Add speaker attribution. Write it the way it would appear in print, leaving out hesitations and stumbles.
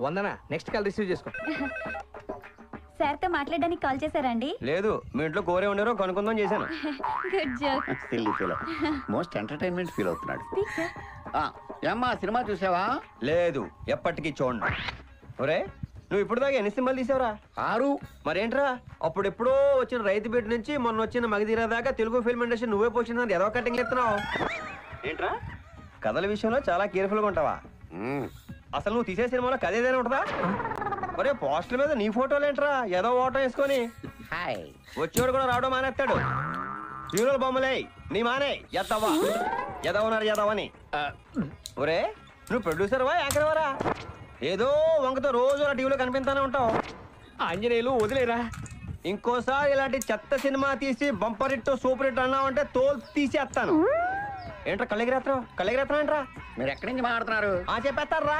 Speaker 1: వందన next call receive చేసుకో.
Speaker 2: సార్తో మాట్లాడడానికి కాల్ చేశారండి?
Speaker 3: లేదు, మీ ఇంట్లో కోరే ఉన్నారో కనుక్కుందాం చేశాను.
Speaker 2: Good joke.
Speaker 4: Silly feel most entertainment feel అవుతున్నాడు. ఏమ్మా సినిమా చూసావా?
Speaker 3: లేదు, ఎప్పటికీ చూడండి. ఒరే, నువ్వు ఇప్పుడు దాకా ఎన్ని సినిమాలు తీసావురా?
Speaker 4: 6.
Speaker 3: మరేంట్రా, అప్పుడెప్పుడో వచ్చిన రైతు బిడ్డ నుంచి మొన్న వచ్చిన మగధీర దాకా తెలుగు ఫిల్మ్ ఇండస్ట్రీ నువ్వే పోషిందని ఏదో కటింగ్ ఎత్తున్నావు ఏంట్రా? కథల విషయంలో చాలా కేర్ఫుల్ గా ఉంటావా? అసలు నువ్వు తీసే సినిమాలో కథ ఏదైనా ఉంటుందా? ఒరే, పోస్టర్ మీద నీ ఫోటోలు ఏంట్రా ఏదో ఓటం వేసుకొని? వచ్చేవాడు కూడా రావడం మానేస్తాడు. హీరోల బొమ్మలే నీ మానే ఎద్దవా ఎదవన్నారు ఎదవని. ఒరే, నువ్వు ప్రొడ్యూసర్వా యాంకర్వారా? ఏదో వంకతో రోజు ఆ టీవీలో కనిపిస్తానే ఉంటావు.
Speaker 1: ఆంజనేయులు వదిలేరా.
Speaker 3: ఇంకోసారి ఇలాంటి చెత్త సినిమా తీసి బంపర్ హిట్ సూపర్ హిట్ అన్నావంటే తోలు తీసేస్తాను. ఏంట్రా కళ్ళెగిరేత్రం ఏంట్రా?
Speaker 4: మీరు ఎక్కడి నుంచి మాట్లాడుతున్నారు?
Speaker 3: చెప్పేస్తారా?